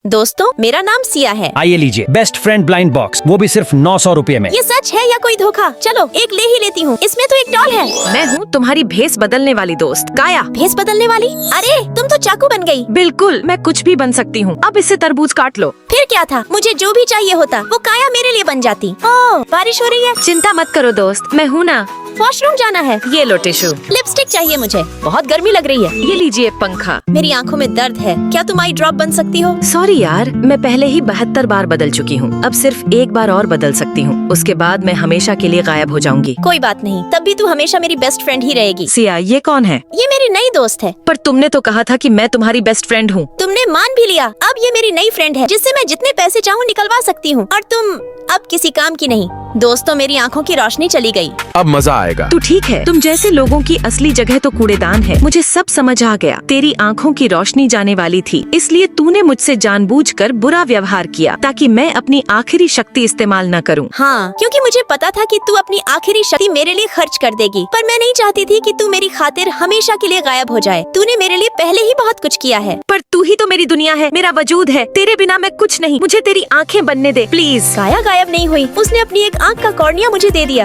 दोस्तों, मेरा नाम सिया है। आइए लीजिए बेस्ट फ्रेंड ब्लाइंड बॉक्स, वो भी सिर्फ 900 रुपए में। ये सच है या कोई धोखा? चलो एक ले ही लेती हूँ। इसमें तो एक डॉल है। मैं हूँ तुम्हारी भेस बदलने वाली दोस्त काया। भेस बदलने वाली? अरे तुम तो चाकू बन गई। बिल्कुल, मैं कुछ भी बन सकती हूँ। अब इससे तरबूज काट लो। फिर क्या था, मुझे जो भी चाहिए होता वो काया मेरे लिए बन जाती। ओह, बारिश हो रही है। चिंता मत करो दोस्त, मैं हूँ ना। वॉशरूम जाना है। ये लो टिश्यू। लिपस्टिक चाहिए मुझे, बहुत गर्मी लग रही है। ये लीजिए पंखा। मेरी आंखों में दर्द है, क्या तुम आई ड्रॉप बन सकती हो? सॉरी यार, मैं पहले ही 72 बार बदल चुकी हूँ। अब सिर्फ एक बार और बदल सकती हूँ, उसके बाद मैं हमेशा के लिए गायब हो जाऊंगी। कोई बात नहीं, तब भी तू हमेशा मेरी बेस्ट फ्रेंड ही रहेगी। सिया, ये कौन है? ये मेरी नई दोस्त है। पर तुमने तो कहा था कि मैं तुम्हारी बेस्ट फ्रेंड हूँ। तुमने मान भी लिया। अब ये मेरी नई फ्रेंड है, जिससे मैं जितने पैसे चाहूँ निकलवा सकती हूँ, और तुम अब किसी काम की नहीं। दोस्तों, मेरी आंखों की रोशनी चली गई। अब मजा आएगा। तू ठीक है? तुम जैसे लोगों की असली जगह तो कूड़ेदान है। मुझे सब समझ आ गया। तेरी आंखों की रोशनी जाने वाली थी, इसलिए तूने मुझसे जानबूझकर बुरा व्यवहार किया ताकि मैं अपनी आखिरी शक्ति इस्तेमाल न करूं। हाँ, क्योंकि मुझे पता था कि तू अपनी आखिरी शक्ति मेरे लिए खर्च कर देगी, पर मैं नहीं चाहती थी कि तू मेरी खातिर हमेशा के लिए गायब हो जाए। तूने मेरे लिए पहले ही बहुत कुछ किया है। पर तू ही तो मेरी दुनिया है, मेरा वजूद है। तेरे बिना मैं कुछ नहीं। मुझे तेरी आंखें बनने दे प्लीज। काया गायब नहीं हुई, उसने अपनी एक आंख का कॉर्निया मुझे दे दिया।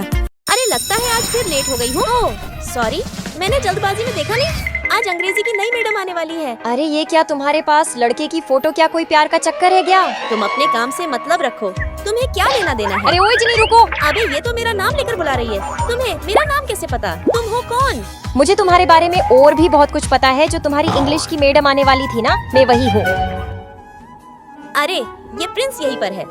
अरे लगता है आज फिर लेट हो गई हूँ। ओह सॉरी, मैंने जल्दबाजी में देखा नहीं। आज अंग्रेजी की नई मैडम आने वाली है। अरे ये क्या तुम्हारे पास लड़के की फोटो? क्या कोई प्यार का चक्कर है क्या? तुम अपने काम से मतलब रखो, तुम्हें क्या लेना देना है? अरे ओए जिनी रुको। अबे ये तो मेरा नाम लेकर बुला रही है। तुम्हें मेरा नाम कैसे पता? तुम हो कौन? मुझे तुम्हारे बारे में और भी बहुत कुछ पता है। जो तुम्हारी इंग्लिश की मैडम आने वाली थी ना, मैं वही हूँ। अरे ये प्रिंस यहीं पर है।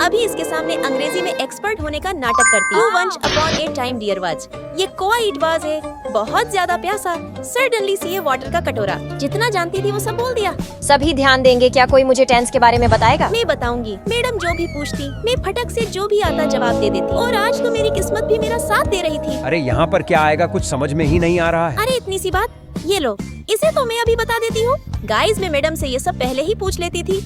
अभी इसके सामने अंग्रेजी में एक्सपर्ट होने का नाटक करती है। Once upon a time there was. ये कोआ इटवाज है, बहुत ज्यादा प्यासा। सडनली सी वाटर का कटोरा। जितना जानती थी वो सब बोल दिया। सभी ध्यान देंगे। क्या कोई मुझे टेंस के बारे में बताएगा? मैं बताऊंगी। मैडम जो भी पूछती मैं फटक से जो भी आता जवाब दे देती। और आज तो मेरी किस्मत भी मेरा साथ दे रही थी। अरे यहाँ पर क्या आएगा, कुछ समझ में ही नहीं आ रहा है। अरे इतनी सी बात, ये लो, इसे तो मैं अभी बता देती हूँ। गाइस, मैं मैडम से ये सब पहले ही पूछ लेती थी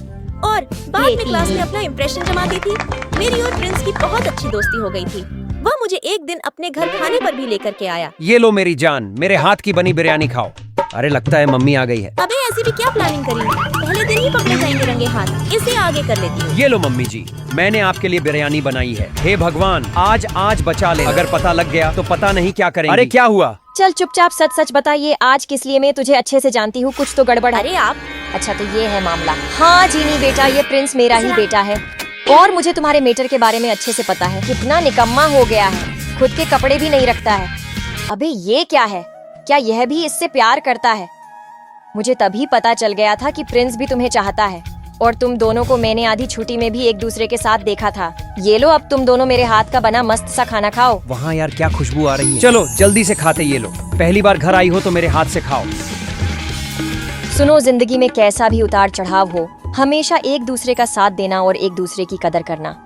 और बाद में क्लास में अपना इम्प्रेशन जमाती थी। मेरी और प्रिंस की बहुत अच्छी दोस्ती हो गई थी। वह मुझे एक दिन अपने घर खाने पर भी लेकर के आया। ये लो मेरी जान, मेरे हाथ की बनी बिरयानी खाओ। अरे लगता है मम्मी आ गई है। अबे ऐसी भी क्या प्लानिंग करी? पहले दिन ही पकड़े जाएंगे रंगे हाथ। इसे आगे कर लेती हूँ। ये लो मम्मी जी, मैंने आपके लिए बिरयानी बनाई है। हे भगवान, आज बचा ले। अगर पता लग गया तो पता नहीं क्या करेंगे। अरे क्या हुआ? चल चुपचाप सच सच बताइए, आज किस लिए? मैं तुझे अच्छे से जानती हूँ, कुछ तो गड़बड़ है। अरे आप? अच्छा तो ये है मामला। हाँ जीनी बेटा, ये प्रिंस मेरा ही बेटा है और मुझे तुम्हारे मेटर के बारे में अच्छे से पता है। कितना निकम्मा हो गया है, खुद के कपड़े भी नहीं रखता है। अबे ये क्या है? क्या यह भी इससे प्यार करता है? मुझे तभी पता चल गया था कि प्रिंस भी तुम्हें चाहता है। और तुम दोनों को मैंने आधी छुट्टी में भी एक दूसरे के साथ देखा था। ये लो, अब तुम दोनों मेरे हाथ का बना मस्त सा खाना खाओ। वहाँ यार क्या खुशबू आ रही है। चलो जल्दी से खाते। ये लो, पहली बार घर आई हो तो मेरे हाथ से खाओ। सुनो, जिंदगी में कैसा भी उतार चढ़ाव हो, हमेशा एक दूसरे का साथ देना और एक दूसरे की कदर करना।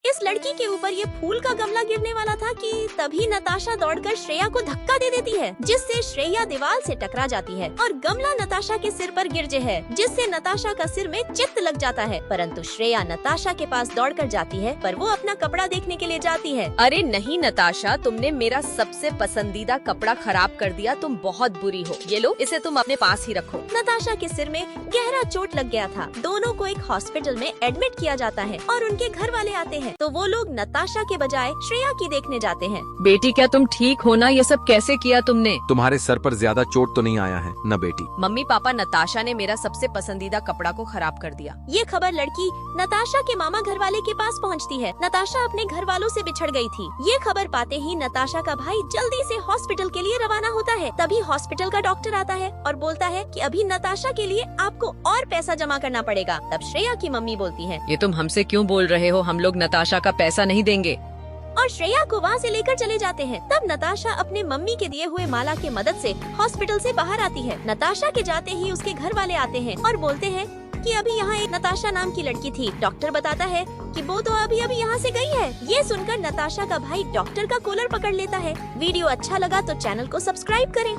इस लड़की के ऊपर ये फूल का गमला गिरने वाला था कि तभी नताशा दौड़कर श्रेया को धक्का दे देती है, जिससे श्रेया दीवार से टकरा जाती है और गमला नताशा के सिर पर गिर है, जिससे नताशा का सिर में चित्त लग जाता है। परंतु श्रेया नताशा के पास दौड़कर जाती है, पर वो अपना कपड़ा देखने के लिए जाती है। अरे नहीं नताशा, तुमने मेरा सबसे पसंदीदा कपड़ा खराब कर दिया। तुम बहुत बुरी हो। ये लो, इसे तुम अपने पास ही रखो। नताशा के सिर में गहरा चोट लग गया था। दोनों को एक हॉस्पिटल में एडमिट किया जाता है और उनके घर वाले आते हैं, तो वो लोग नताशा के बजाय श्रेया की देखने जाते हैं। बेटी क्या तुम ठीक हो ना? ये सब कैसे किया तुमने? तुम्हारे सर पर ज्यादा चोट तो नहीं आया है न बेटी? मम्मी पापा, नताशा ने मेरा सबसे पसंदीदा कपड़ा को खराब कर दिया। ये खबर लड़की नताशा के मामा घर वाले के पास पहुंचती है। नताशा अपने घर वालों से बिछड़ गई थी। ये खबर पाते ही नताशा का भाई जल्दी से हॉस्पिटल के लिए रवाना होता है। तभी हॉस्पिटल का डॉक्टर आता है और बोलता है कि अभी नताशा के लिए आपको और पैसा जमा करना पड़ेगा। तब श्रेया की मम्मी बोलती है, ये तुम हमसे क्यों बोल रहे हो? हम लोग नताशा का पैसा नहीं देंगे। और श्रेया को वहाँ से लेकर चले जाते हैं। तब नताशा अपने मम्मी के दिए हुए माला की मदद से हॉस्पिटल से बाहर आती है। नताशा के जाते ही उसके घर वाले आते हैं और बोलते हैं कि अभी यहाँ एक नताशा नाम की लड़की थी। डॉक्टर बताता है कि वो तो अभी यहाँ से गई है। ये सुनकर नताशा का भाई डॉक्टर का कॉलर पकड़ लेता है। वीडियो अच्छा लगा तो चैनल को सब्सक्राइब करें।